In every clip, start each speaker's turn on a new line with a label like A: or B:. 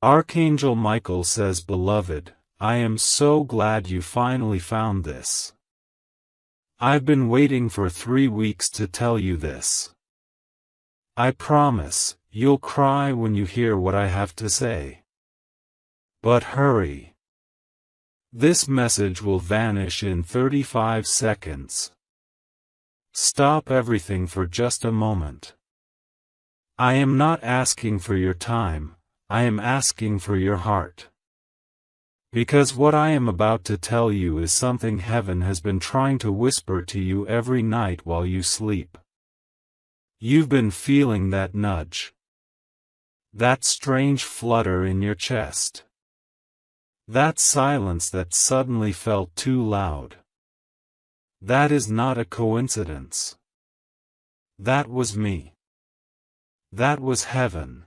A: Archangel Michael says, "Beloved, I am so glad you finally found this. I've been waiting for 3 weeks to tell you this. I promise, you'll cry when you hear what I have to say. But hurry. This message will vanish in 35 seconds. Stop everything for just a moment. I am not asking for your time, I am asking for your heart. Because what I am about to tell you is something heaven has been trying to whisper to you every night while you sleep. You've been feeling that nudge. That strange flutter in your chest. That silence that suddenly felt too loud. That is not a coincidence. That was me. That was heaven.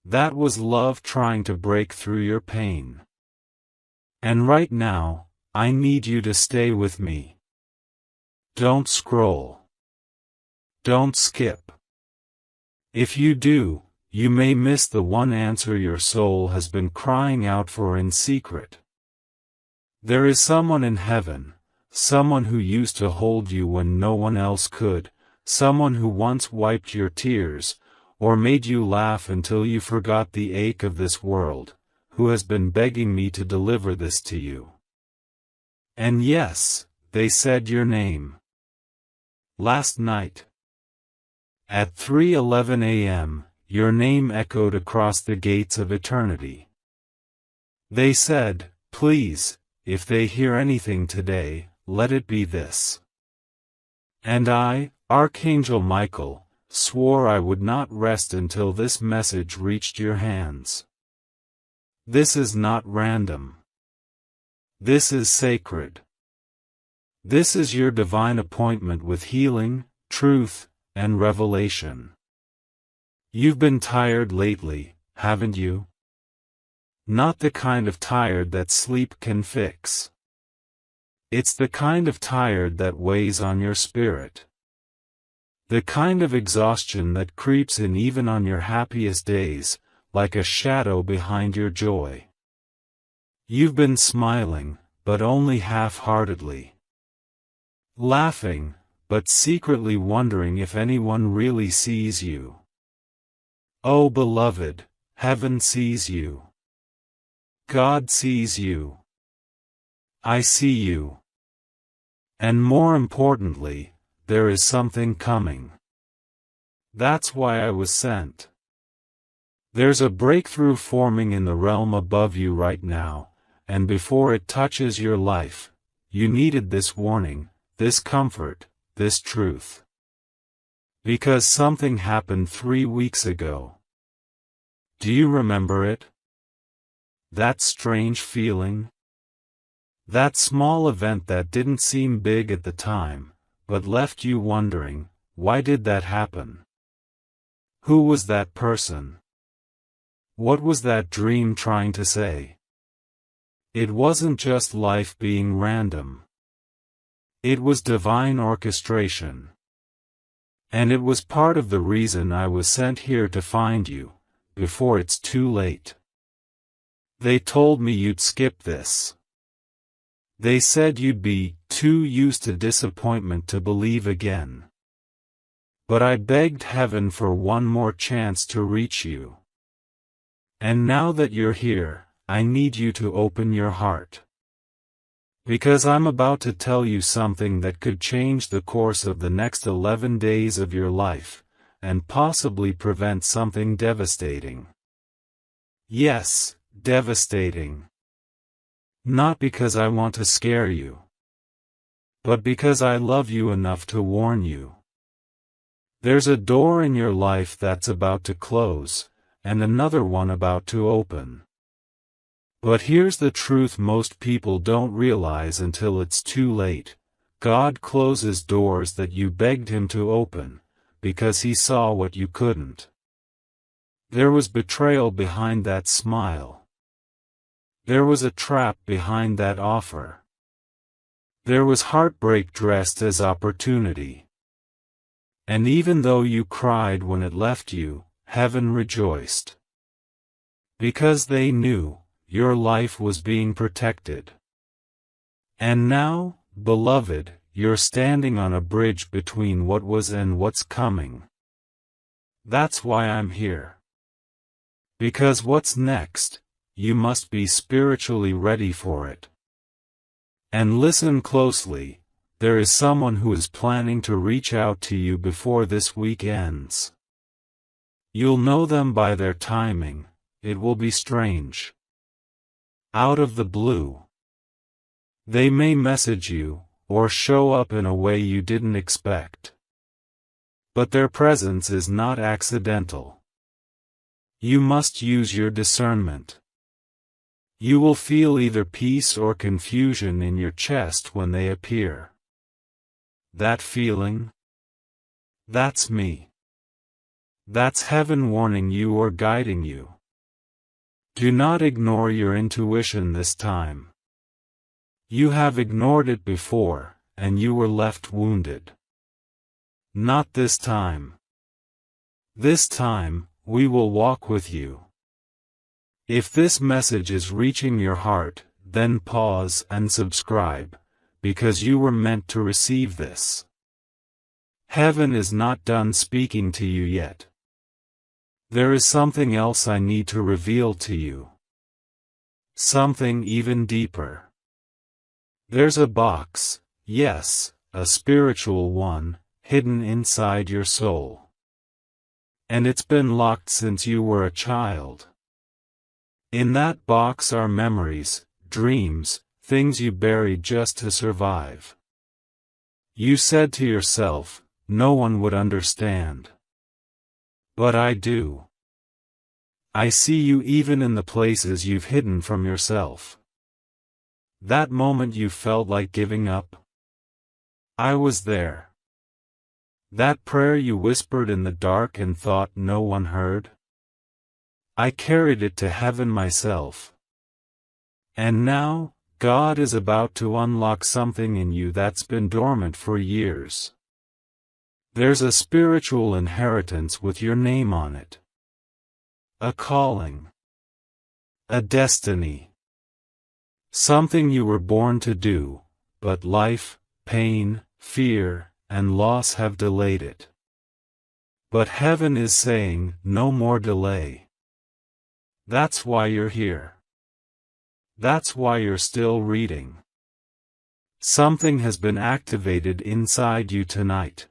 A: That was love trying to break through your pain. And right now, I need you to stay with me. Don't scroll. Don't skip. If you do, you may miss the one answer your soul has been crying out for in secret. There is someone in heaven, someone who used to hold you when no one else could, someone who once wiped your tears, or made you laugh until you forgot the ache of this world, who has been begging me to deliver this to you. And yes, they said your name. Last night. At 3:11 a.m., your name echoed across the gates of eternity. They said, "Please, if they hear anything today, let it be this." And I, Archangel Michael, swore I would not rest until this message reached your hands. This is not random. This is sacred. This is your divine appointment with healing, truth, and revelation. You've been tired lately, haven't you? Not the kind of tired that sleep can fix. It's the kind of tired that weighs on your spirit. The kind of exhaustion that creeps in even on your happiest days, like a shadow behind your joy. You've been smiling, but only half-heartedly. Laughing, but secretly wondering if anyone really sees you. Oh beloved, heaven sees you. God sees you. I see you. And more importantly, there is something coming. That's why I was sent. There's a breakthrough forming in the realm above you right now, and before it touches your life, you needed this warning, this comfort, this truth. Because something happened 3 weeks ago. Do you remember it? That strange feeling? That small event that didn't seem big at the time, but left you wondering, why did that happen? Who was that person? What was that dream trying to say? It wasn't just life being random. It was divine orchestration. And it was part of the reason I was sent here to find you, before it's too late. They told me you'd skip this. They said you'd be too used to disappointment to believe again. But I begged heaven for one more chance to reach you. And now that you're here, I need you to open your heart. Because I'm about to tell you something that could change the course of the next 11 days of your life, and possibly prevent something devastating. Yes, devastating. Not because I want to scare you, but because I love you enough to warn you. There's a door in your life that's about to close, and another one about to open. But here's the truth most people don't realize until it's too late. God closes doors that you begged Him to open, because He saw what you couldn't. There was betrayal behind that smile. There was a trap behind that offer. There was heartbreak dressed as opportunity. And even though you cried when it left you, heaven rejoiced. Because they knew your life was being protected. And now, beloved, you're standing on a bridge between what was and what's coming. That's why I'm here. Because what's next, you must be spiritually ready for it. And listen closely, there is someone who is planning to reach out to you before this week ends. You'll know them by their timing, it will be strange. Out of the blue. They may message you, or show up in a way you didn't expect. But their presence is not accidental. You must use your discernment. You will feel either peace or confusion in your chest when they appear. That feeling? That's me. That's heaven warning you or guiding you. Do not ignore your intuition this time. You have ignored it before, and you were left wounded. Not this time. This time, we will walk with you. If this message is reaching your heart, then pause and subscribe, because you were meant to receive this. Heaven is not done speaking to you yet. There is something else I need to reveal to you. Something even deeper. There's a box, yes, a spiritual one, hidden inside your soul. And it's been locked since you were a child. In that box are memories, dreams, things you buried just to survive. You said to yourself, no one would understand. But I do. I see you even in the places you've hidden from yourself. That moment you felt like giving up? I was there. That prayer you whispered in the dark and thought no one heard? I carried it to heaven myself. And now, God is about to unlock something in you that's been dormant for years. There's a spiritual inheritance with your name on it. A calling. A destiny. Something you were born to do, but life, pain, fear, and loss have delayed it. But heaven is saying, no more delay. That's why you're here. That's why you're still reading. Something has been activated inside you tonight.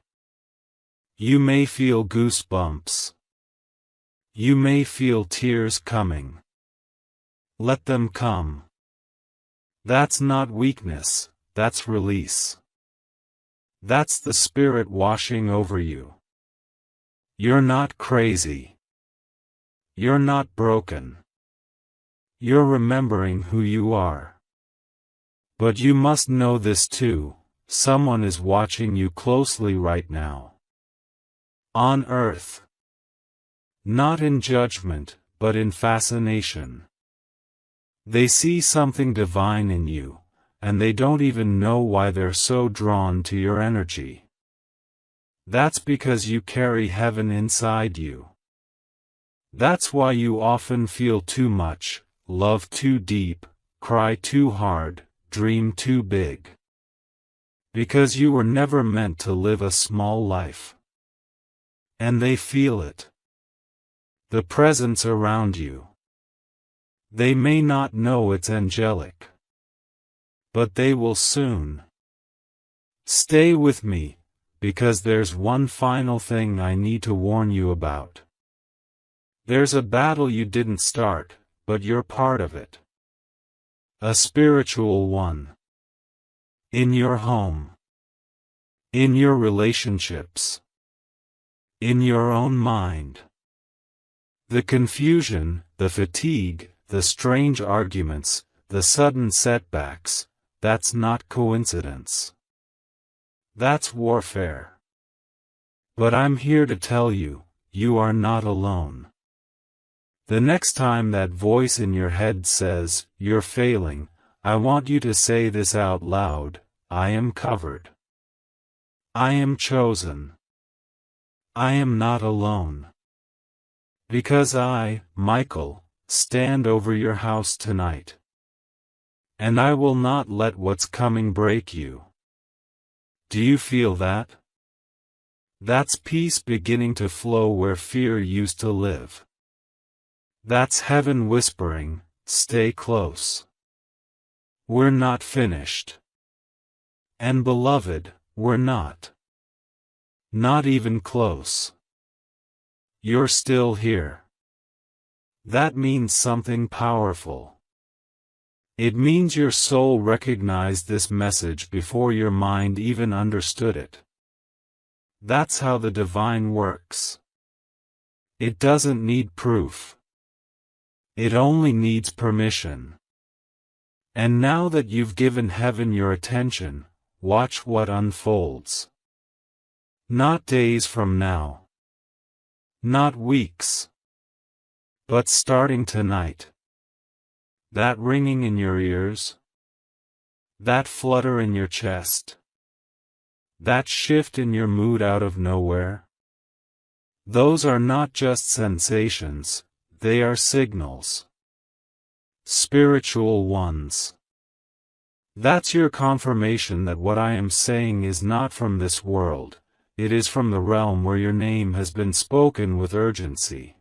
A: You may feel goosebumps. You may feel tears coming. Let them come. That's not weakness, that's release. That's the Spirit washing over you. You're not crazy. You're not broken. You're remembering who you are. But you must know this too, someone is watching you closely right now. On earth. Not in judgment, but in fascination. They see something divine in you, and they don't even know why they're so drawn to your energy. That's because you carry heaven inside you. That's why you often feel too much, love too deep, cry too hard, dream too big. Because you were never meant to live a small life. And they feel it. The presence around you. They may not know it's angelic. But they will soon. Stay with me, because there's one final thing I need to warn you about. There's a battle you didn't start, but you're part of it. A spiritual one. In your home. In your relationships. In your own mind. The confusion, the fatigue, the strange arguments, the sudden setbacks, that's not coincidence. That's warfare. But I'm here to tell you, you are not alone. The next time that voice in your head says, you're failing, I want you to say this out loud, I am covered. I am chosen. I am not alone. Because I, Michael, stand over your house tonight. And I will not let what's coming break you. Do you feel that? That's peace beginning to flow where fear used to live. That's heaven whispering, stay close. We're not finished. And beloved, we're not. Not even close. You're still here. That means something powerful. It means your soul recognized this message before your mind even understood it. That's how the divine works. It doesn't need proof. It only needs permission. And now that you've given heaven your attention, watch what unfolds. Not days from now. Not weeks. But starting tonight. That ringing in your ears. That flutter in your chest. That shift in your mood out of nowhere. Those are not just sensations, they are signals. Spiritual ones. That's your confirmation that what I am saying is not from this world, it is from the realm where your name has been spoken with urgency.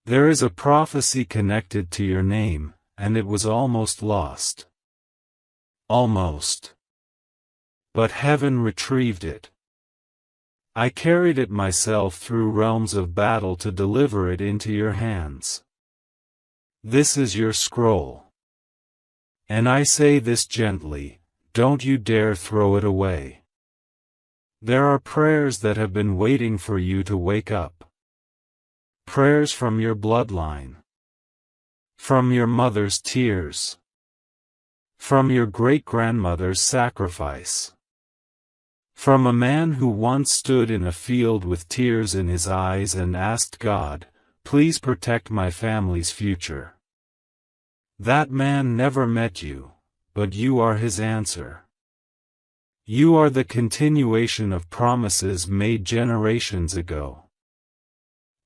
A: There is a prophecy connected to your name, and it was almost lost. Almost. But heaven retrieved it. I carried it myself through realms of battle to deliver it into your hands. This is your scroll. And I say this gently, don't you dare throw it away. There are prayers that have been waiting for you to wake up. Prayers from your bloodline. From your mother's tears. From your great-grandmother's sacrifice. From a man who once stood in a field with tears in his eyes and asked God, please protect my family's future. That man never met you, but you are his answer. You are the continuation of promises made generations ago.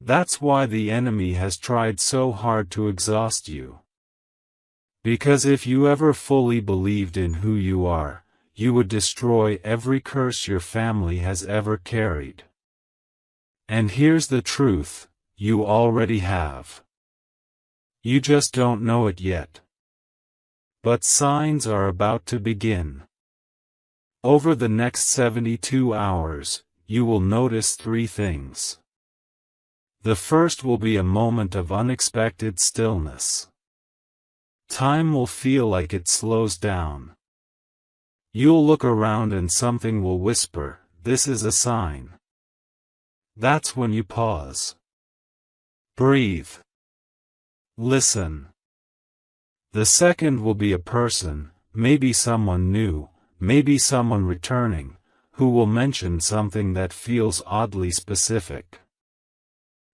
A: That's why the enemy has tried so hard to exhaust you. Because if you ever fully believed in who you are, you would destroy every curse your family has ever carried. And here's the truth, you already have. You just don't know it yet. But signs are about to begin. Over the next 72 hours, you will notice 3 things. The first will be a moment of unexpected stillness. Time will feel like it slows down. You'll look around and something will whisper, this is a sign. That's when you pause. Breathe. Listen. The second will be a person, maybe someone new, maybe someone returning, who will mention something that feels oddly specific.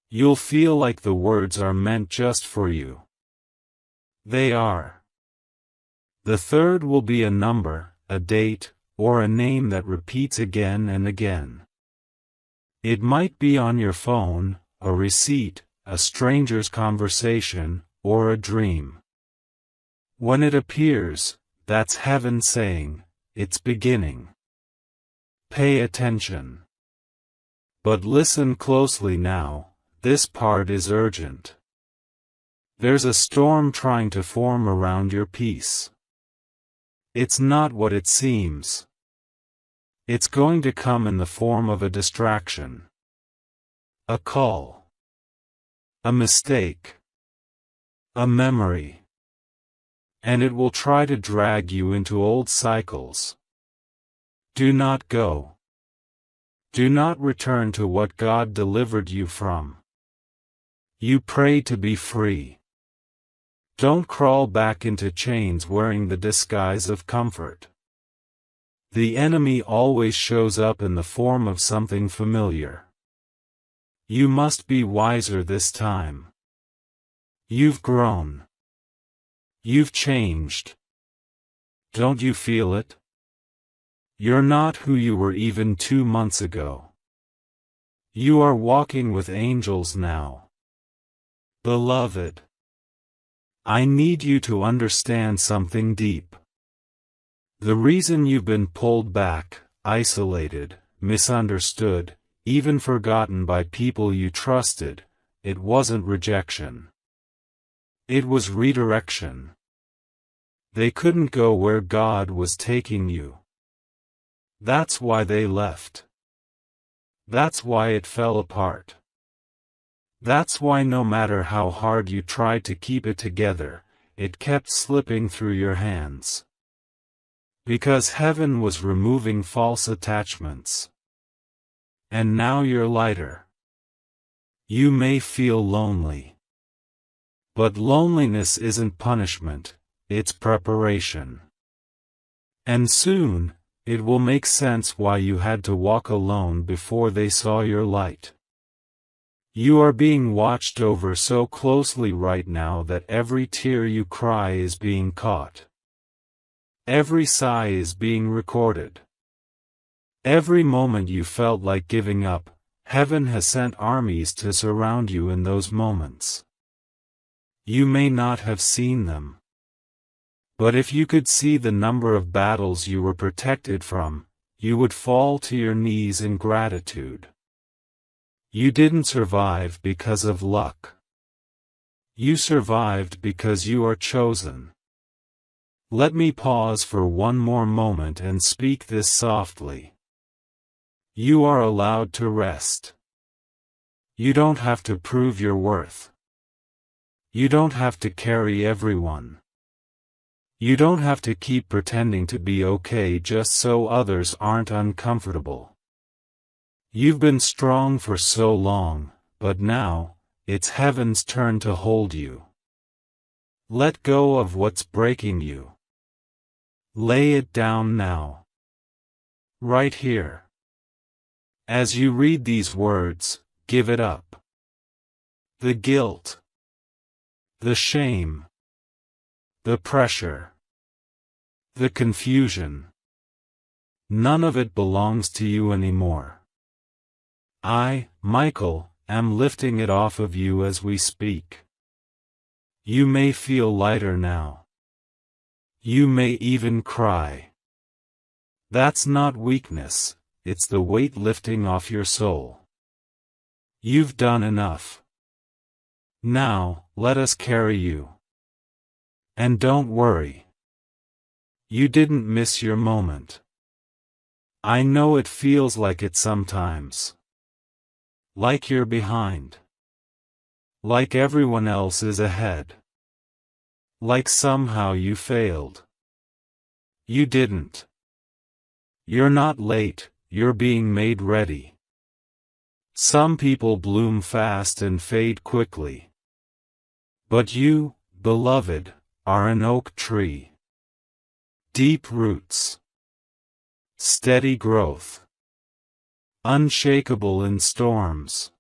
A: You'll feel like the words are meant just for you. They are. The third will be a number, a date, or a name that repeats again and again. It might be on your phone, a receipt, a stranger's conversation, or a dream. When it appears, that's heaven saying, it's beginning. Pay attention. But listen closely now, this part is urgent. There's a storm trying to form around your peace. It's not what it seems. It's going to come in the form of a distraction. A call. A mistake. A memory. And it will try to drag you into old cycles. Do not go. Do not return to what God delivered you from. You pray to be free. Don't crawl back into chains wearing the disguise of comfort. The enemy always shows up in the form of something familiar. You must be wiser this time. You've grown. You've changed. Don't you feel it? You're not who you were even 2 months ago. You are walking with angels now. Beloved. I need you to understand something deep. The reason you've been pulled back, isolated, misunderstood, even forgotten by people you trusted, it wasn't rejection. It was redirection. They couldn't go where God was taking you. That's why they left. That's why it fell apart. That's why no matter how hard you tried to keep it together, it kept slipping through your hands. Because heaven was removing false attachments. And now you're lighter. You may feel lonely. But loneliness isn't punishment, it's preparation. And soon, it will make sense why you had to walk alone before they saw your light. You are being watched over so closely right now that every tear you cry is being caught. Every sigh is being recorded. Every moment you felt like giving up, heaven has sent armies to surround you in those moments. You may not have seen them. But if you could see the number of battles you were protected from, you would fall to your knees in gratitude. You didn't survive because of luck. You survived because you are chosen. Let me pause for one more moment and speak this softly. You are allowed to rest. You don't have to prove your worth. You don't have to carry everyone. You don't have to keep pretending to be okay just so others aren't uncomfortable. You've been strong for so long, but now, it's heaven's turn to hold you. Let go of what's breaking you. Lay it down now. Right here. As you read these words, give it up. The guilt. The shame. The pressure. The confusion. None of it belongs to you anymore. I, Michael, am lifting it off of you as we speak. You may feel lighter now. You may even cry. That's not weakness, it's the weight lifting off your soul. You've done enough. Now, let us carry you. And don't worry. You didn't miss your moment. I know it feels like it sometimes. Like you're behind. Like everyone else is ahead. Like somehow you failed. You didn't. You're not late, you're being made ready. Some people bloom fast and fade quickly. But you, beloved, are an oak tree. Deep roots. Steady growth. Unshakable in storms.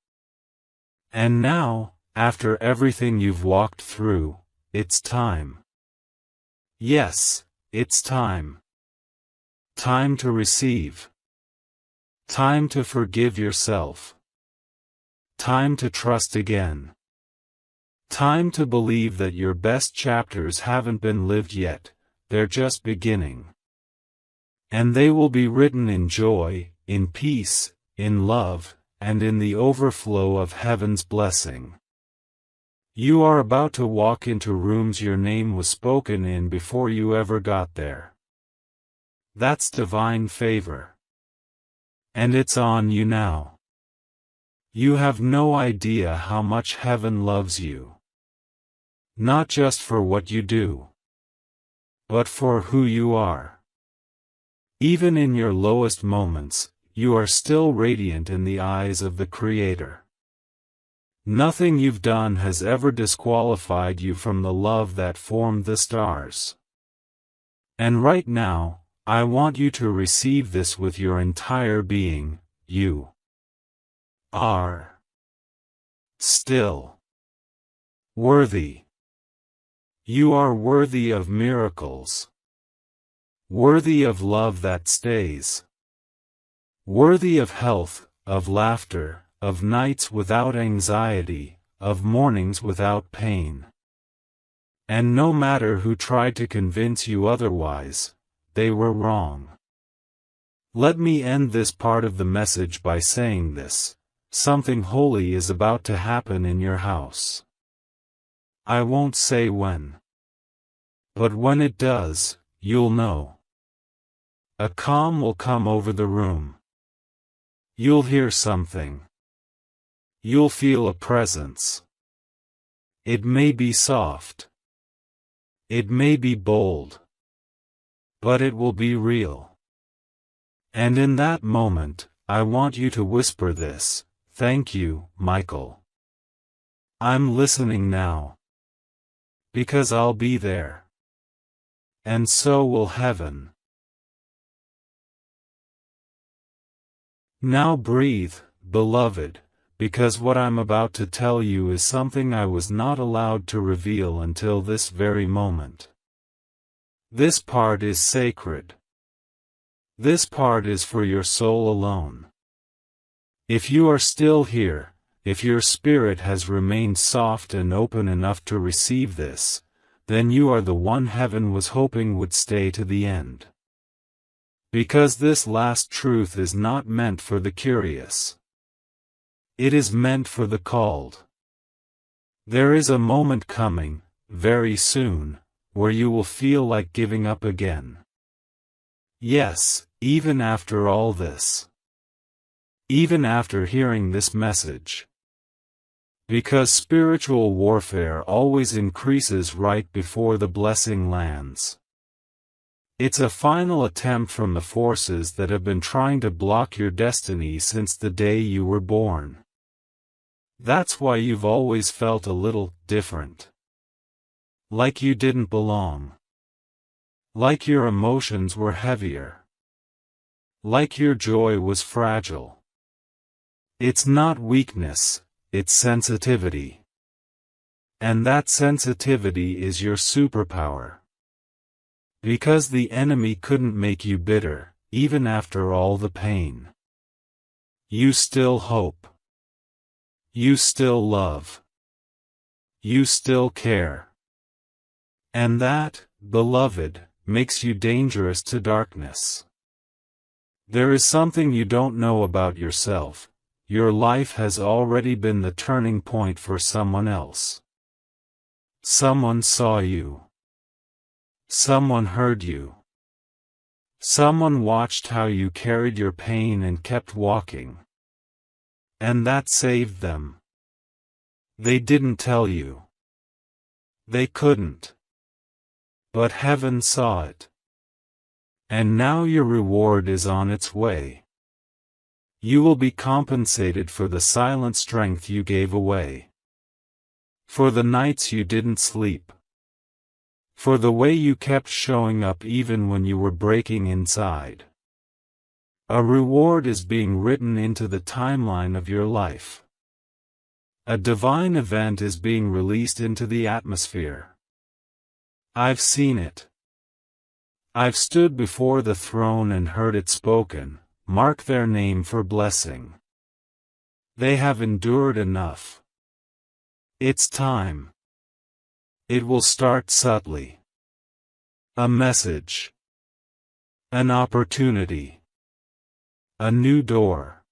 A: And now, after everything you've walked through, it's time. Yes, it's time. Time to receive. Time to forgive yourself. Time to trust again. Time to believe that your best chapters haven't been lived yet, they're just beginning. And they will be written in joy, in peace, in love, and in the overflow of heaven's blessing. You are about to walk into rooms your name was spoken in before you ever got there. That's divine favor. And it's on you now. You have no idea how much heaven loves you. Not just for what you do, but for who you are. Even in your lowest moments, you are still radiant in the eyes of the Creator. Nothing you've done has ever disqualified you from the love that formed the stars. And right now, I want you to receive this with your entire being. You are still worthy. You are worthy of miracles. Worthy of love that stays. Worthy of health, of laughter, of nights without anxiety, of mornings without pain. And no matter who tried to convince you otherwise, they were wrong. Let me end this part of the message by saying this: something holy is about to happen in your house. I won't say when. But when it does, you'll know. A calm will come over the room. You'll hear something. You'll feel a presence. It may be soft. It may be bold. But it will be real. And in that moment, I want you to whisper this: "Thank you, Michael. I'm listening now. Because I'll be there. And so will heaven." Now breathe, beloved, because what I'm about to tell you is something I was not allowed to reveal until this very moment. This part is sacred. This part is for your soul alone. If you are still here, if your spirit has remained soft and open enough to receive this, then you are the one heaven was hoping would stay to the end. Because this last truth is not meant for the curious. It is meant for the called. There is a moment coming, very soon, where you will feel like giving up again. Yes, even after all this. Even after hearing this message. Because spiritual warfare always increases right before the blessing lands. It's a final attempt from the forces that have been trying to block your destiny since the day you were born. That's why you've always felt a little different. Like you didn't belong. Like your emotions were heavier. Like your joy was fragile. It's not weakness, it's sensitivity. And that sensitivity is your superpower. Because the enemy couldn't make you bitter, even after all the pain. You still hope. You still love. You still care. And that, beloved, makes you dangerous to darkness. There is something you don't know about yourself. Your life has already been the turning point for someone else. Someone saw you. Someone heard you. Someone watched how you carried your pain and kept walking. And that saved them. They didn't tell you. They couldn't. But heaven saw it. And now your reward is on its way. You will be compensated for the silent strength you gave away. For the nights you didn't sleep. For the way you kept showing up even when you were breaking inside. A reward is being written into the timeline of your life. A divine event is being released into the atmosphere. I've seen it. I've stood before the throne and heard it spoken, mark their name for blessing. They have endured enough. It's time. It will start subtly. A message. An opportunity. A new door.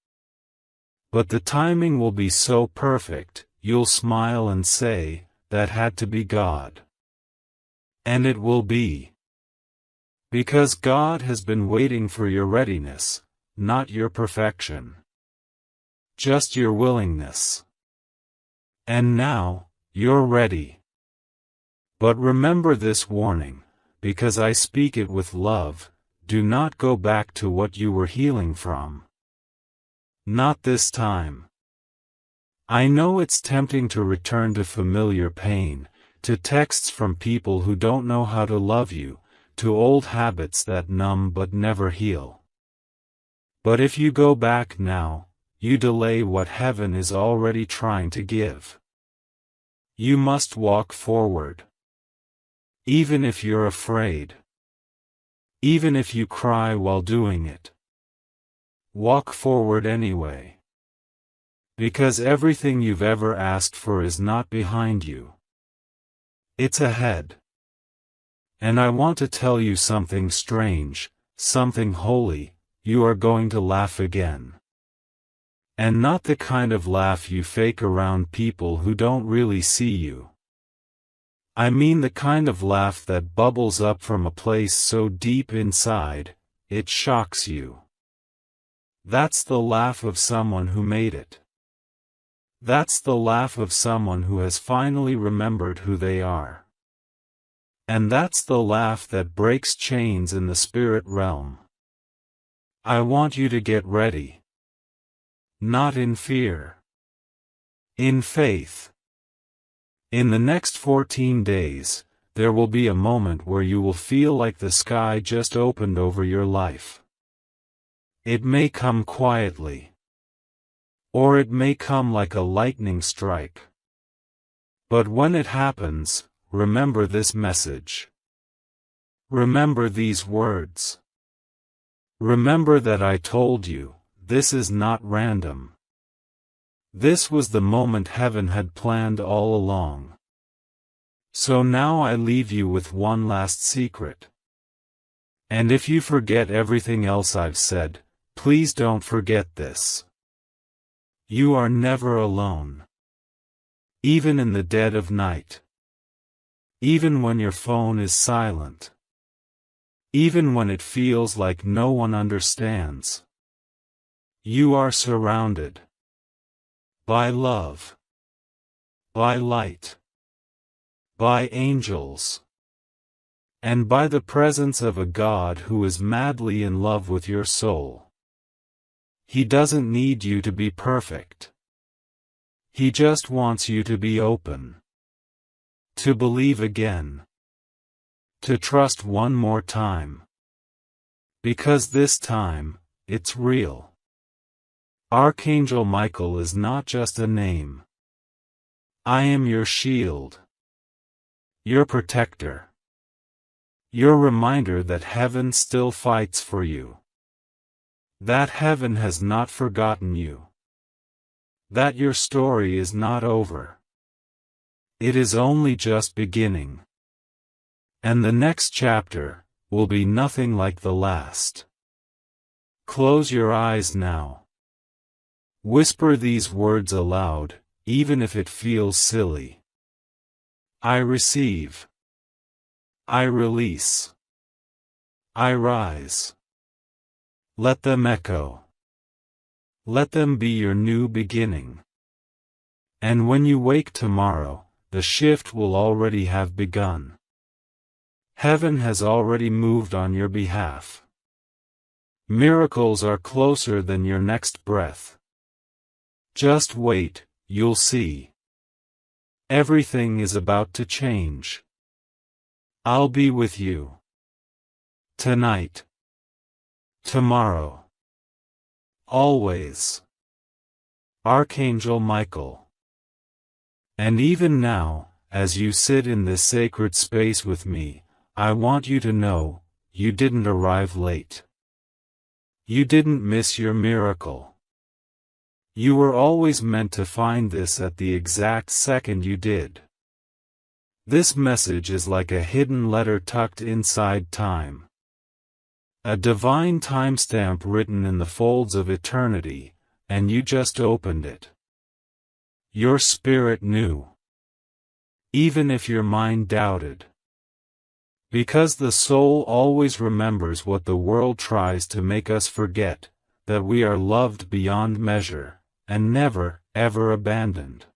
A: But the timing will be so perfect, you'll smile and say, that had to be God. And it will be. Because God has been waiting for your readiness, not your perfection. Just your willingness. And now, you're ready. But remember this warning, because I speak it with love: do not go back to what you were healing from. Not this time. I know it's tempting to return to familiar pain, to texts from people who don't know how to love you, to old habits that numb but never heal. But if you go back now, you delay what heaven is already trying to give. You must walk forward. Even if you're afraid. Even if you cry while doing it. Walk forward anyway. Because everything you've ever asked for is not behind you. It's ahead. And I want to tell you something strange, something holy. You are going to laugh again. And not the kind of laugh you fake around people who don't really see you. I mean the kind of laugh that bubbles up from a place so deep inside, it shocks you. That's the laugh of someone who made it. That's the laugh of someone who has finally remembered who they are. And that's the laugh that breaks chains in the spirit realm. I want you to get ready. Not in fear. In faith. In the next 14 days, there will be a moment where you will feel like the sky just opened over your life. It may come quietly. Or it may come like a lightning strike. But when it happens, remember this message. Remember these words. Remember that I told you, this is not random. This was the moment heaven had planned all along. So now I leave you with one last secret. And if you forget everything else I've said, please don't forget this. You are never alone. Even in the dead of night. Even when your phone is silent. Even when it feels like no one understands. You are surrounded. By love. By light. By angels. And by the presence of a God who is madly in love with your soul. He doesn't need you to be perfect. He just wants you to be open. To believe again. To trust one more time. Because this time, it's real. Archangel Michael is not just a name. I am your shield. Your protector. Your reminder that heaven still fights for you. That heaven has not forgotten you. That your story is not over. It is only just beginning. And the next chapter will be nothing like the last. Close your eyes now. Whisper these words aloud, even if it feels silly. I receive. I release. I rise. Let them echo. Let them be your new beginning. And when you wake tomorrow, the shift will already have begun. Heaven has already moved on your behalf. Miracles are closer than your next breath. Just wait, you'll see. Everything is about to change. I'll be with you. Tonight. Tomorrow. Always. Archangel Michael. And even now, as you sit in this sacred space with me, I want you to know, you didn't arrive late. You didn't miss your miracle. You were always meant to find this at the exact second you did. This message is like a hidden letter tucked inside time. A divine timestamp written in the folds of eternity, and you just opened it. Your spirit knew. Even if your mind doubted. Because the soul always remembers what the world tries to make us forget, that we are loved beyond measure, and never, ever abandoned.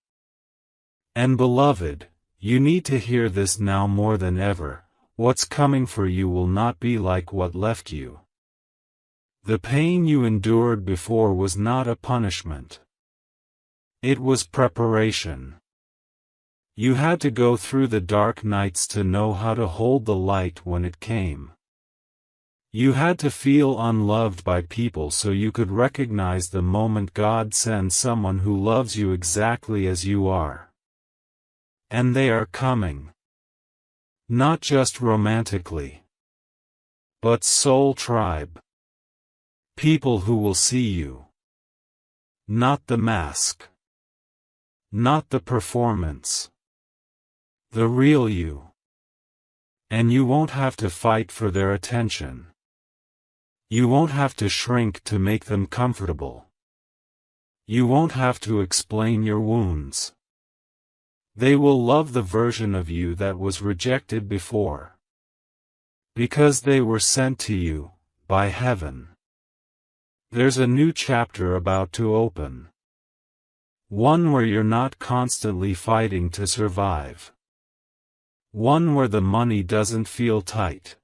A: And beloved, you need to hear this now more than ever, what's coming for you will not be like what left you. The pain you endured before was not a punishment. It was preparation. You had to go through the dark nights to know how to hold the light when it came. You had to feel unloved by people so you could recognize the moment God sends someone who loves you exactly as you are. And they are coming. Not just romantically. But soul tribe. People who will see you. Not the mask. Not the performance. The real you. And you won't have to fight for their attention. You won't have to shrink to make them comfortable. You won't have to explain your wounds. They will love the version of you that was rejected before. Because they were sent to you, by heaven. There's a new chapter about to open. One where you're not constantly fighting to survive. One where the money doesn't feel tight.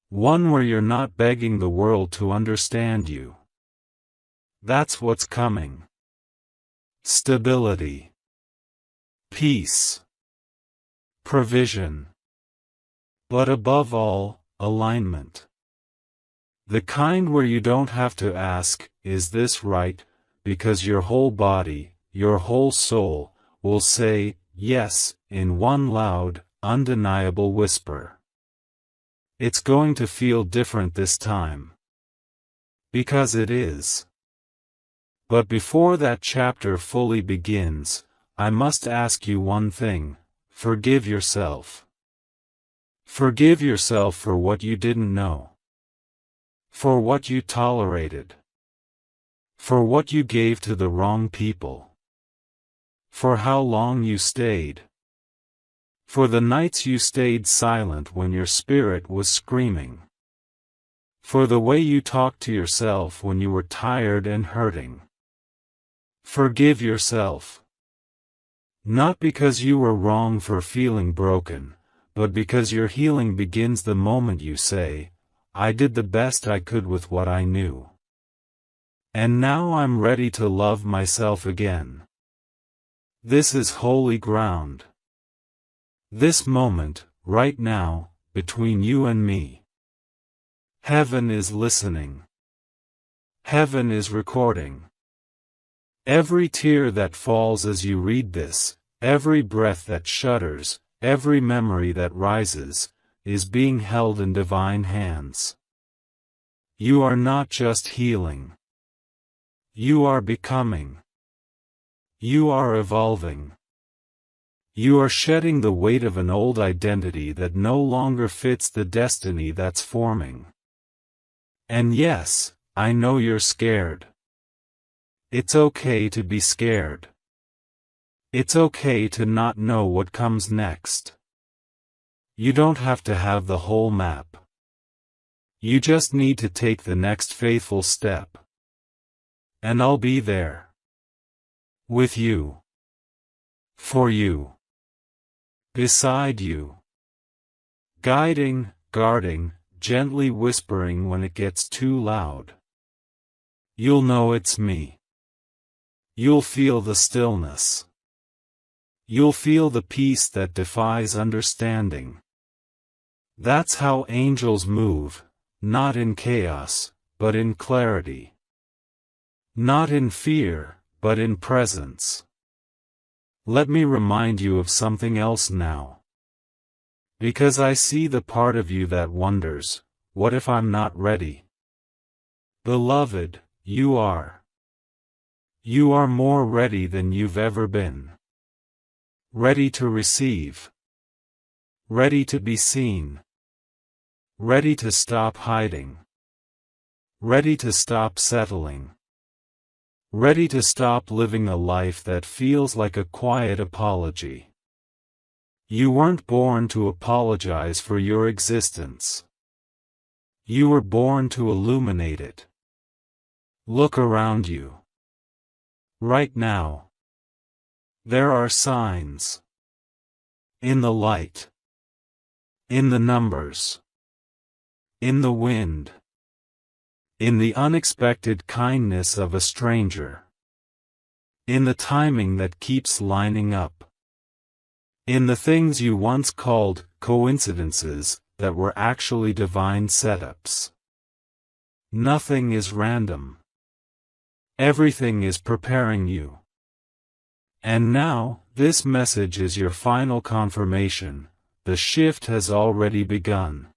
A: One where you're not begging the world to understand you. That's what's coming. Stability. Peace. Provision. But above all, alignment. The kind where you don't have to ask, is this right, because your whole body, your whole soul, will say, yes, in one loud, undeniable whisper. It's going to feel different this time. Because it is. But before that chapter fully begins, I must ask you one thing: forgive yourself. Forgive yourself for what you didn't know. For what you tolerated. For what you gave to the wrong people. For how long you stayed. For the nights you stayed silent when your spirit was screaming. For the way you talked to yourself when you were tired and hurting. Forgive yourself. Not because you were wrong for feeling broken, but because your healing begins the moment you say, I did the best I could with what I knew. And now I'm ready to love myself again. This is holy ground. This moment, right now, between you and me. Heaven is listening. Heaven is recording. Every tear that falls as you read this, every breath that shudders, every memory that rises, is being held in divine hands. You are not just healing. You are becoming. You are evolving. You are shedding the weight of an old identity that no longer fits the destiny that's forming. And yes, I know you're scared. It's okay to be scared. It's okay to not know what comes next. You don't have to have the whole map. You just need to take the next faithful step. And I'll be there. With you. For you. Beside you. Guiding, guarding, gently whispering when it gets too loud. You'll know it's me. You'll feel the stillness. You'll feel the peace that defies understanding. That's how angels move, not in chaos, but in clarity. Not in fear, but in presence. Let me remind you of something else now. Because I see the part of you that wonders, what if I'm not ready? Beloved, you are. You are more ready than you've ever been. Ready to receive. Ready to be seen. Ready to stop hiding. Ready to stop settling. Ready to stop living a life that feels like a quiet apology. You weren't born to apologize for your existence. You were born to illuminate it. Look around you. Right now. There are signs. In the light. In the numbers. In the wind. In the unexpected kindness of a stranger. In the timing that keeps lining up. In the things you once called coincidences, that were actually divine setups. Nothing is random. Everything is preparing you. And now, this message is your final confirmation: the shift has already begun.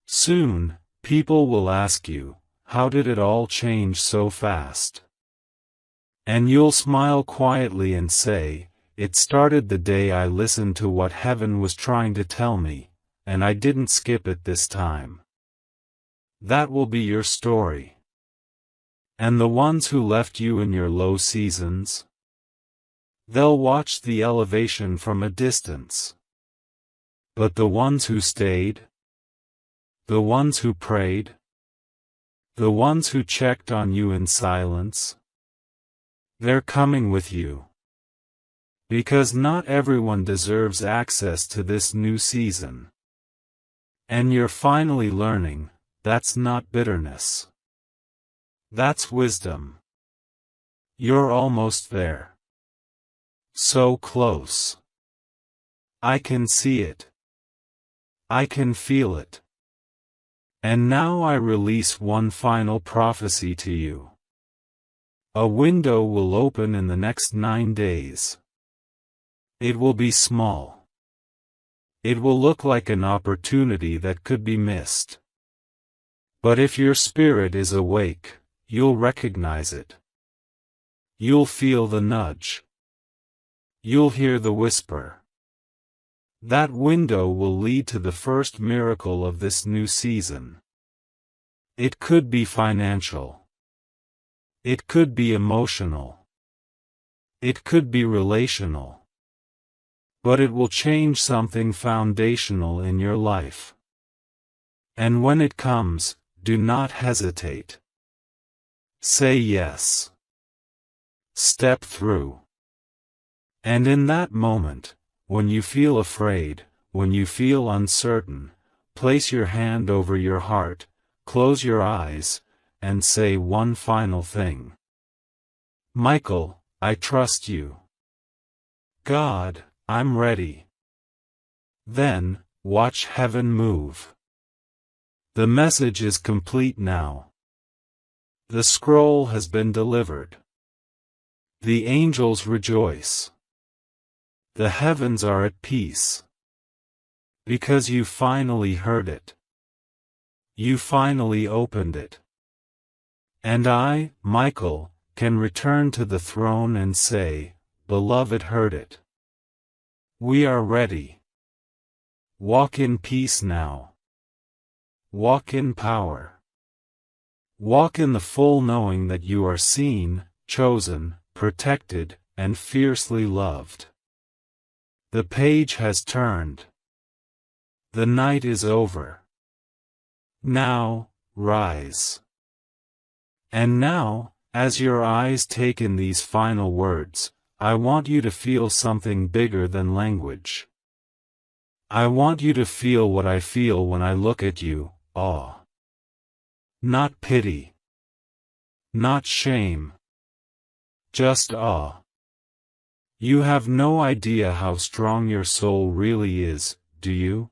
A: Soon, people will ask you, how did it all change so fast? And you'll smile quietly and say, It started the day I listened to what heaven was trying to tell me, and I didn't skip it this time. That will be your story. And the ones who left you in your low seasons? They'll watch the elevation from a distance. But the ones who stayed? The ones who prayed? The ones who checked on you in silence? They're coming with you. Because not everyone deserves access to this new season. And you're finally learning, that's not bitterness. That's wisdom. You're almost there. So close. I can see it. I can feel it. And now I release one final prophecy to you. A window will open in the next 9 days. It will be small. It will look like an opportunity that could be missed. But if your spirit is awake, you'll recognize it. You'll feel the nudge. You'll hear the whisper. That window will lead to the first miracle of this new season. It could be financial. It could be emotional. It could be relational. But it will change something foundational in your life. And when it comes, do not hesitate. Say yes. Step through. And in that moment, when you feel afraid, when you feel uncertain, place your hand over your heart, close your eyes, and say one final thing. Michael, I trust you. God, I'm ready. Then, watch heaven move. The message is complete now. The scroll has been delivered. The angels rejoice. The heavens are at peace. Because you finally heard it. You finally opened it. And I, Michael, can return to the throne and say, Beloved heard it. We are ready. Walk in peace now. Walk in power. Walk in the full knowing that you are seen, chosen, protected, and fiercely loved. The page has turned. The night is over. Now, rise. And now, as your eyes take in these final words, I want you to feel something bigger than language. I want you to feel what I feel when I look at you, awe. Not pity. Not shame. Just awe. You have no idea how strong your soul really is, do you?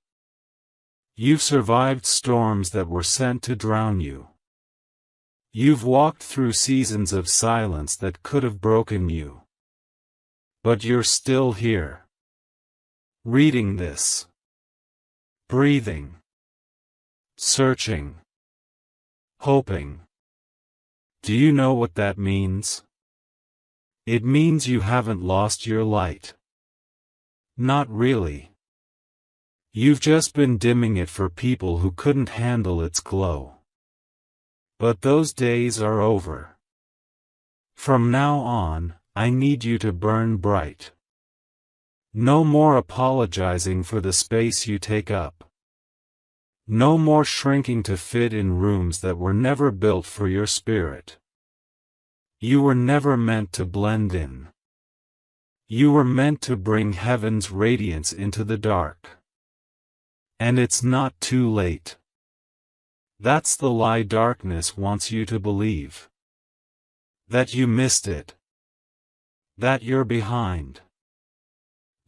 A: You've survived storms that were sent to drown you. You've walked through seasons of silence that could have broken you. But you're still here. Reading this. Breathing. Searching. Hoping. Do you know what that means? It means you haven't lost your light. Not really. You've just been dimming it for people who couldn't handle its glow. But those days are over. From now on, I need you to burn bright. No more apologizing for the space you take up. No more shrinking to fit in rooms that were never built for your spirit. You were never meant to blend in. You were meant to bring heaven's radiance into the dark. And it's not too late. That's the lie darkness wants you to believe. That you missed it. That you're behind.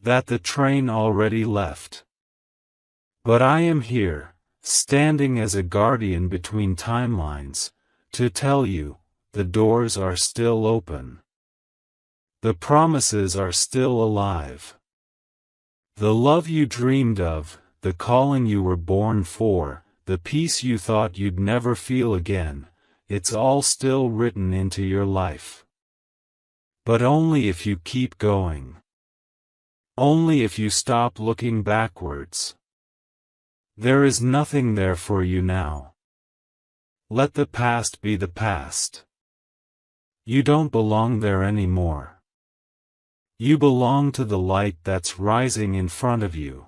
A: That the train already left. But I am here, standing as a guardian between timelines, to tell you, the doors are still open. The promises are still alive. The love you dreamed of, the calling you were born for, the peace you thought you'd never feel again, it's all still written into your life. But only if you keep going. Only if you stop looking backwards. There is nothing there for you now. Let the past be the past. You don't belong there anymore. You belong to the light that's rising in front of you.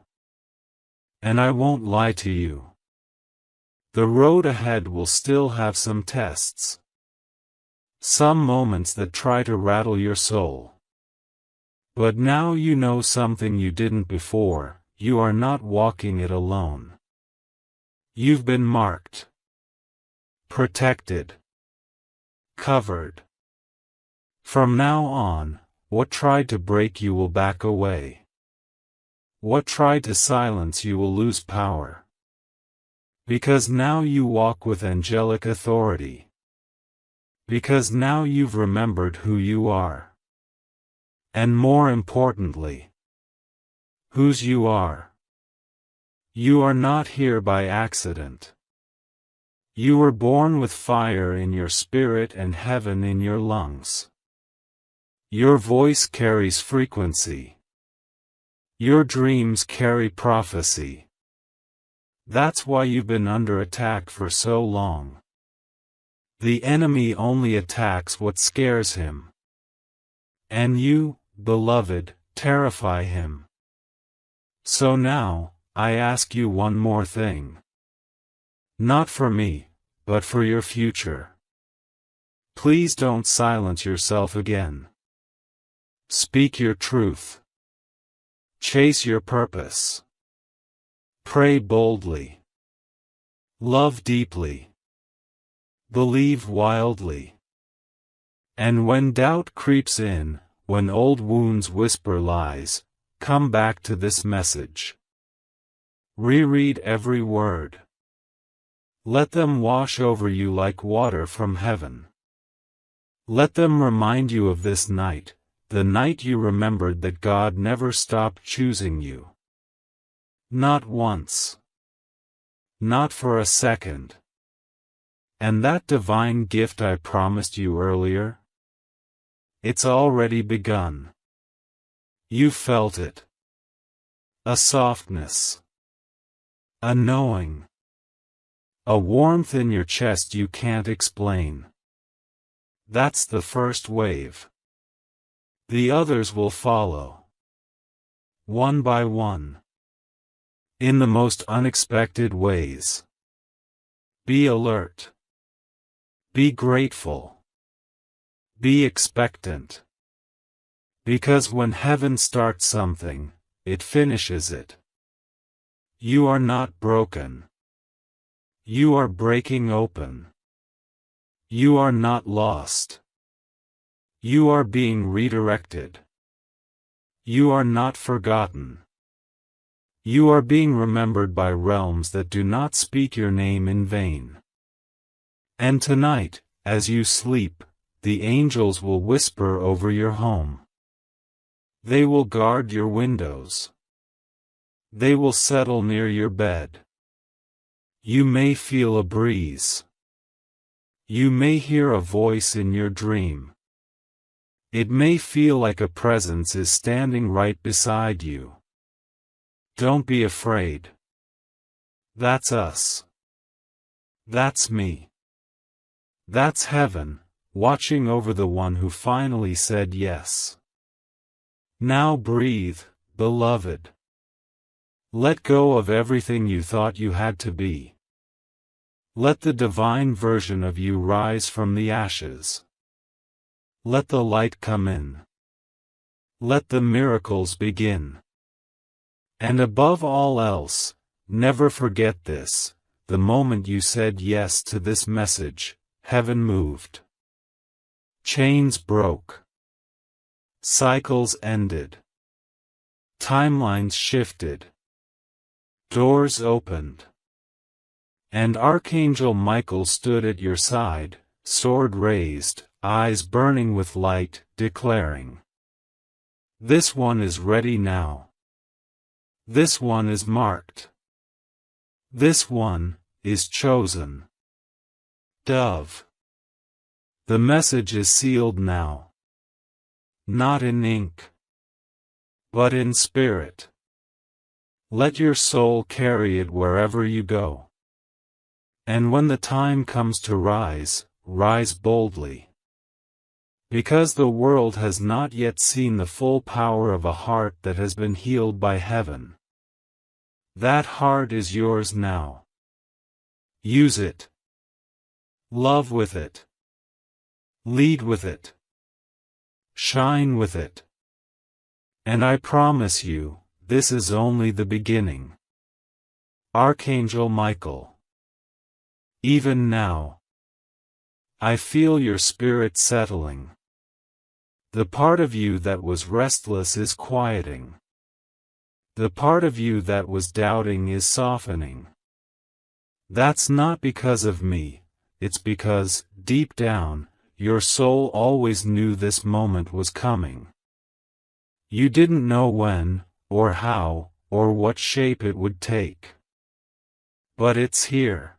A: And I won't lie to you. The road ahead will still have some tests. Some moments that try to rattle your soul. But now you know something you didn't before, you are not walking it alone. You've been marked. Protected. Covered. From now on, what tried to break you will back away. What tried to silence you will lose power. Because now you walk with angelic authority. Because now you've remembered who you are. And more importantly, whose you are. You are not here by accident. You were born with fire in your spirit and heaven in your lungs. Your voice carries frequency. Your dreams carry prophecy. That's why you've been under attack for so long. The enemy only attacks what scares him. And you, beloved, terrify him. So now, I ask you one more thing. Not for me, but for your future. Please don't silence yourself again. Speak your truth. Chase your purpose. Pray boldly. Love deeply. Believe wildly. And when doubt creeps in, when old wounds whisper lies, come back to this message. Reread every word. Let them wash over you like water from heaven. Let them remind you of this night, the night you remembered that God never stopped choosing you. Not once. Not for a second. And that divine gift I promised you earlier? It's already begun. You felt it. A softness. A knowing. A warmth in your chest you can't explain. That's the first wave. The others will follow. One by one. In the most unexpected ways. Be alert. Be grateful. Be expectant. Because when heaven starts something, it finishes it. You are not broken. You are breaking open. You are not lost. You are being redirected. You are not forgotten. You are being remembered by realms that do not speak your name in vain. And tonight, as you sleep, the angels will whisper over your home. They will guard your windows. They will settle near your bed. You may feel a breeze. You may hear a voice in your dream. It may feel like a presence is standing right beside you. Don't be afraid. That's us. That's me. That's heaven, watching over the one who finally said yes. Now breathe, beloved. Let go of everything you thought you had to be. Let the divine version of you rise from the ashes. Let the light come in. Let the miracles begin. And above all else, never forget this, the moment you said yes to this message, heaven moved. Chains broke. Cycles ended. Timelines shifted. Doors opened. And Archangel Michael stood at your side, sword raised, eyes burning with light, declaring, "This one is ready now. This one is marked. This one is chosen." Dove. The message is sealed now. Not in ink. but in spirit. Let your soul carry it wherever you go. And when the time comes to rise, rise boldly. Because the world has not yet seen the full power of a heart that has been healed by heaven. That heart is yours now. Use it. Love with it. Lead with it. Shine with it. And I promise you, this is only the beginning. Archangel Michael. Even now, I feel your spirit settling. The part of you that was restless is quieting. The part of you that was doubting is softening. That's not because of me, it's because, deep down, your soul always knew this moment was coming. You didn't know when, or how, or what shape it would take. But it's here.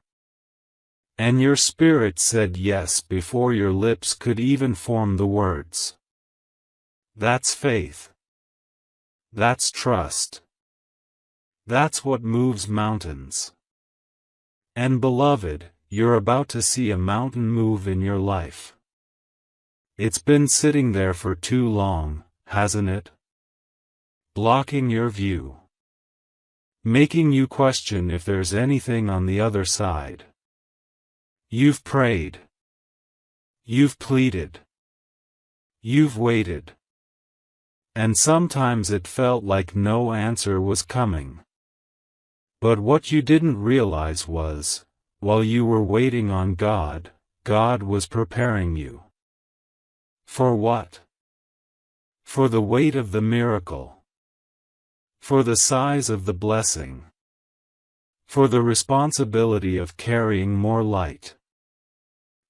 A: And your spirit said yes before your lips could even form the words. That's faith. That's trust. That's what moves mountains. And beloved, you're about to see a mountain move in your life. It's been sitting there for too long, hasn't it? Blocking your view. Making you question if there's anything on the other side. You've prayed. You've pleaded. You've waited. And sometimes it felt like no answer was coming. But what you didn't realize was, while you were waiting on God, God was preparing you. For what? For the weight of the miracle. For the size of the blessing. For the responsibility of carrying more light.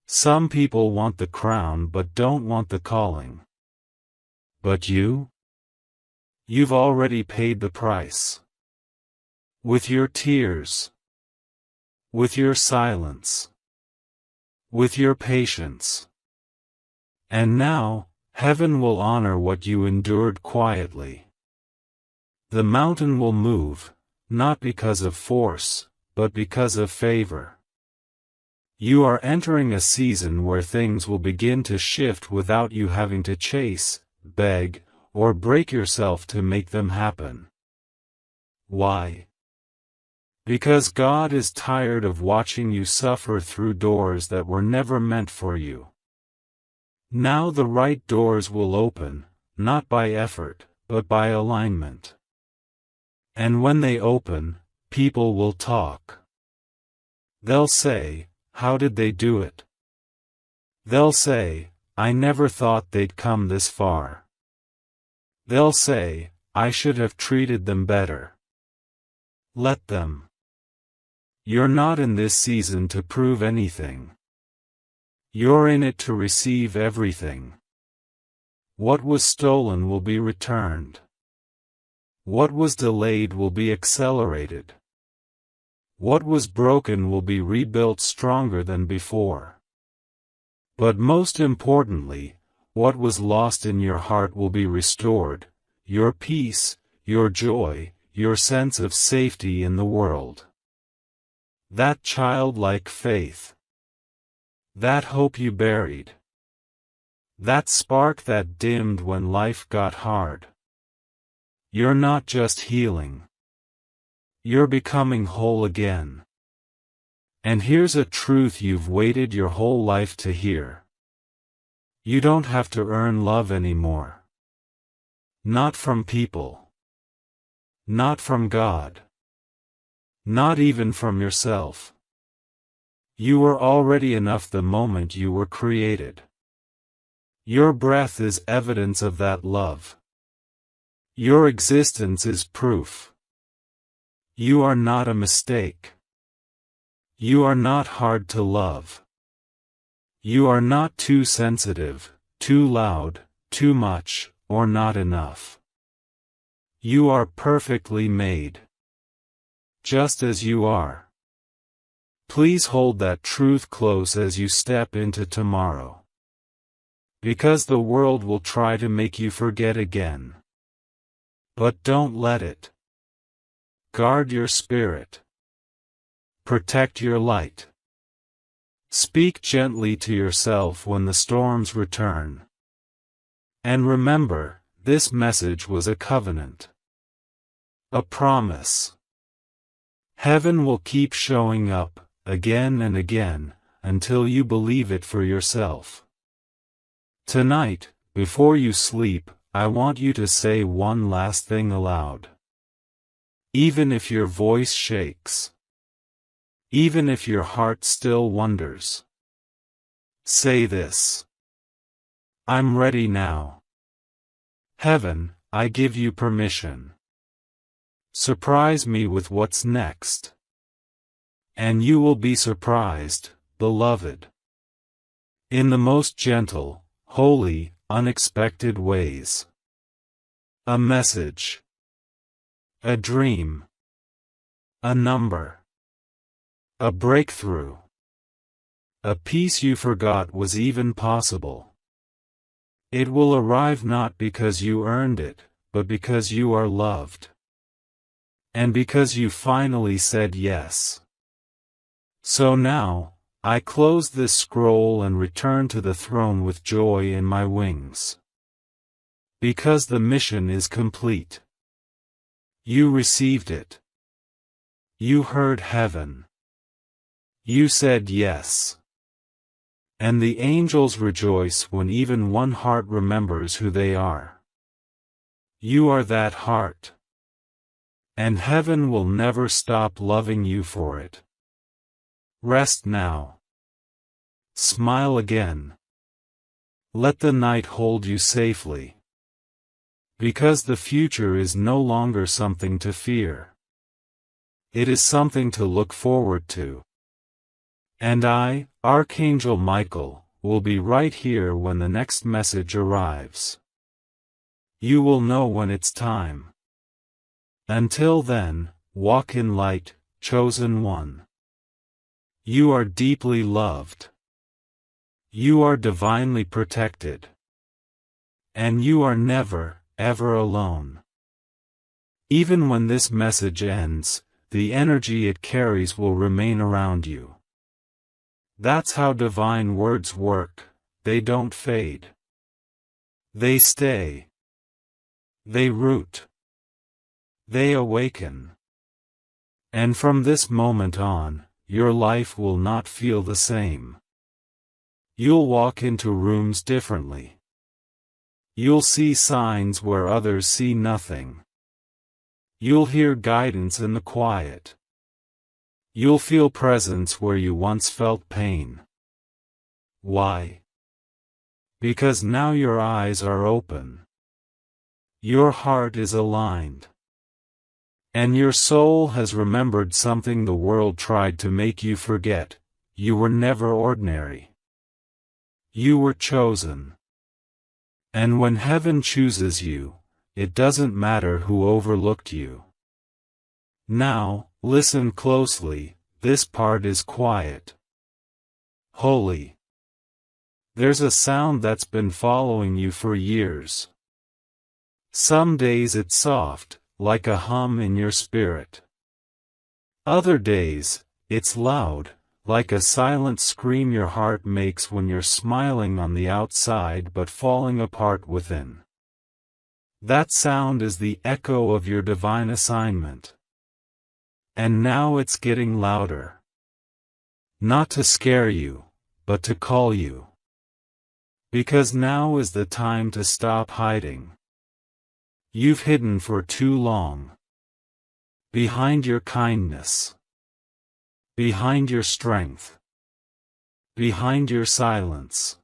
A: Some people want the crown but don't want the calling. But you? You've already paid the price. With your tears. With your silence. With your patience. And now, heaven will honor what you endured quietly. The mountain will move, not because of force, but because of favor. You are entering a season where things will begin to shift without you having to chase, beg, or break yourself to make them happen. Why? Because God is tired of watching you suffer through doors that were never meant for you. Now the right doors will open, not by effort, but by alignment. And when they open, people will talk. They'll say, "How did they do it?" They'll say, "I never thought they'd come this far." They'll say, "I should have treated them better." Let them. You're not in this season to prove anything. You're in it to receive everything. What was stolen will be returned. What was delayed will be accelerated. What was broken will be rebuilt stronger than before. But most importantly, what was lost in your heart will be restored, your peace, your joy, your sense of safety in the world. That childlike faith. That hope you buried. That spark that dimmed when life got hard. You're not just healing. You're becoming whole again. And here's a truth you've waited your whole life to hear. You don't have to earn love anymore. Not from people. Not from God. Not even from yourself. You were already enough the moment you were created. Your breath is evidence of that love. Your existence is proof. You are not a mistake. You are not hard to love. You are not too sensitive, too loud, too much, or not enough. You are perfectly made. Just as you are. Please hold that truth close as you step into tomorrow. Because the world will try to make you forget again. But don't let it. Guard your spirit. Protect your light. Speak gently to yourself when the storms return. And remember, this message was a covenant. A promise. Heaven will keep showing up, again and again, until you believe it for yourself. Tonight, before you sleep, I want you to say one last thing aloud. Even if your voice shakes. Even if your heart still wonders. Say this. I'm ready now. Heaven, I give you permission. Surprise me with what's next. And you will be surprised, beloved. In the most gentle, holy, unexpected ways. A message. A dream. A number. A breakthrough. A peace you forgot was even possible. It will arrive not because you earned it, but because you are loved. And because you finally said yes. So now, I close this scroll and return to the throne with joy in my wings. Because the mission is complete. You received it. You heard heaven. You said yes. And the angels rejoice when even one heart remembers who they are. You are that heart. And heaven will never stop loving you for it. Rest now. Smile again. Let the night hold you safely. Because the future is no longer something to fear. It is something to look forward to. And I, Archangel Michael, will be right here when the next message arrives. You will know when it's time. Until then, walk in light, chosen one. You are deeply loved. You are divinely protected. And you are never, ever alone. Even when this message ends, the energy it carries will remain around you. That's how divine words work, they don't fade. They stay. They root. They awaken. And from this moment on, your life will not feel the same. You'll walk into rooms differently. You'll see signs where others see nothing. You'll hear guidance in the quiet. You'll feel presence where you once felt pain. Why? Because now your eyes are open. Your heart is aligned. And your soul has remembered something the world tried to make you forget. You were never ordinary. You were chosen. And when heaven chooses you, it doesn't matter who overlooked you. Now, listen closely, this part is quiet. Holy. There's a sound that's been following you for years. Some days it's soft, like a hum in your spirit. Other days, it's loud, like a silent scream your heart makes when you're smiling on the outside but falling apart within. That sound is the echo of your divine assignment. And now it's getting louder. Not to scare you, but to call you. Because now is the time to stop hiding. You've hidden for too long. Behind your kindness. Behind your strength. Behind your silence.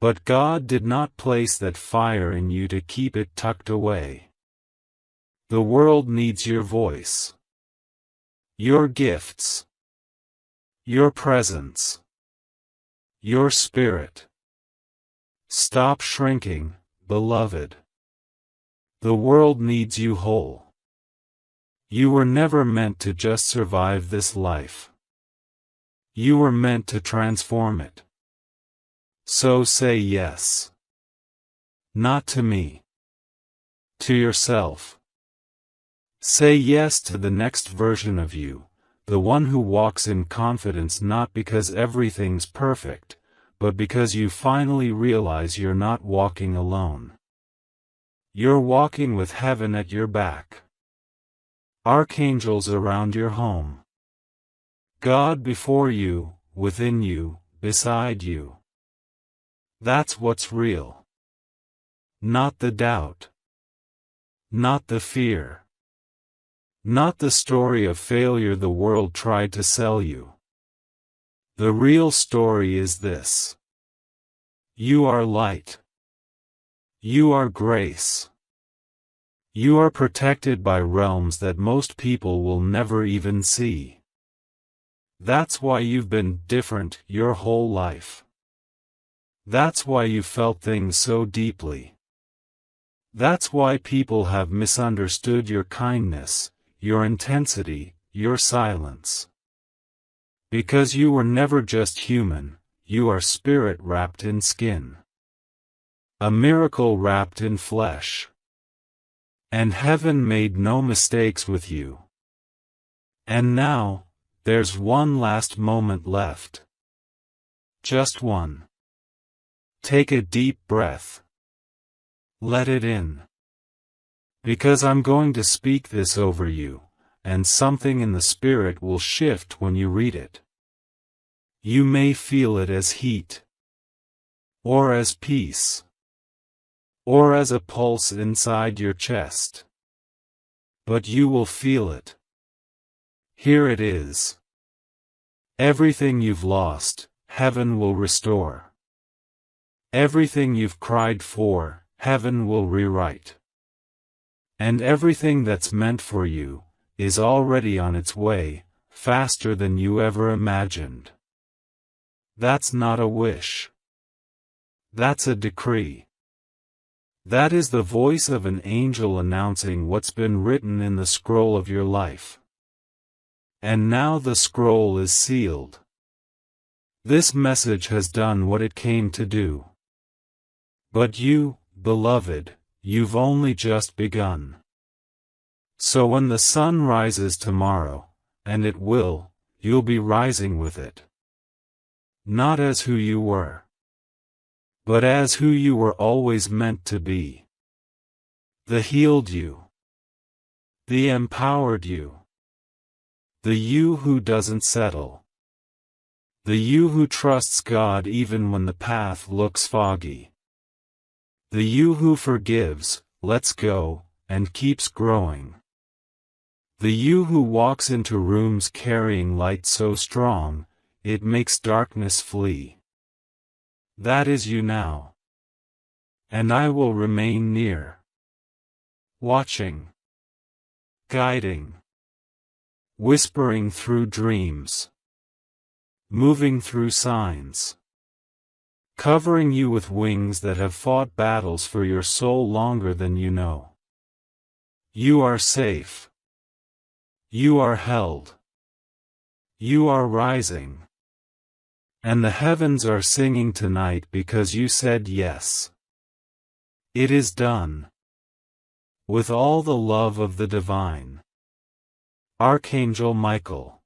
A: But God did not place that fire in you to keep it tucked away. The world needs your voice. Your gifts. Your presence. Your spirit. Stop shrinking, beloved. The world needs you whole. You were never meant to just survive this life. You were meant to transform it. So say yes. Not to me. to yourself. Say yes to the next version of you, the one who walks in confidence not because everything's perfect, but because you finally realize you're not walking alone. You're walking with heaven at your back. Archangels around your home. God before you, within you, beside you. That's what's real. Not the doubt. Not the fear. Not the story of failure the world tried to sell you. The real story is this. You are light. You are grace. You are protected by realms that most people will never even see. That's why you've been different your whole life. That's why you felt things so deeply. That's why people have misunderstood your kindness, your intensity, your silence. Because you were never just human, you are spirit wrapped in skin. A miracle wrapped in flesh. And heaven made no mistakes with you. And now, there's one last moment left. Just one. Take a deep breath. Let it in. Because I'm going to speak this over you, and something in the spirit will shift when you read it. You may feel it as heat. Or as peace. Or as a pulse inside your chest. But you will feel it. Here it is. Everything you've lost, heaven will restore. Everything you've cried for, heaven will rewrite. And everything that's meant for you, is already on its way, faster than you ever imagined. That's not a wish. That's a decree. That is the voice of an angel announcing what's been written in the scroll of your life. And now the scroll is sealed. This message has done what it came to do. But you, beloved, you've only just begun. So when the sun rises tomorrow, and it will, you'll be rising with it. Not as who you were, but as who you were always meant to be. The healed you. The empowered you. The you who doesn't settle. The you who trusts God even when the path looks foggy. The you who forgives, lets go, and keeps growing. The you who walks into rooms carrying light so strong, it makes darkness flee. That is you now. And I will remain near. Watching. Guiding. Whispering through dreams. Moving through signs. Covering you with wings that have fought battles for your soul longer than you know. You are safe. You are held. You are rising. And the heavens are singing tonight because you said yes. It is done. With all the love of the divine. Archangel Michael.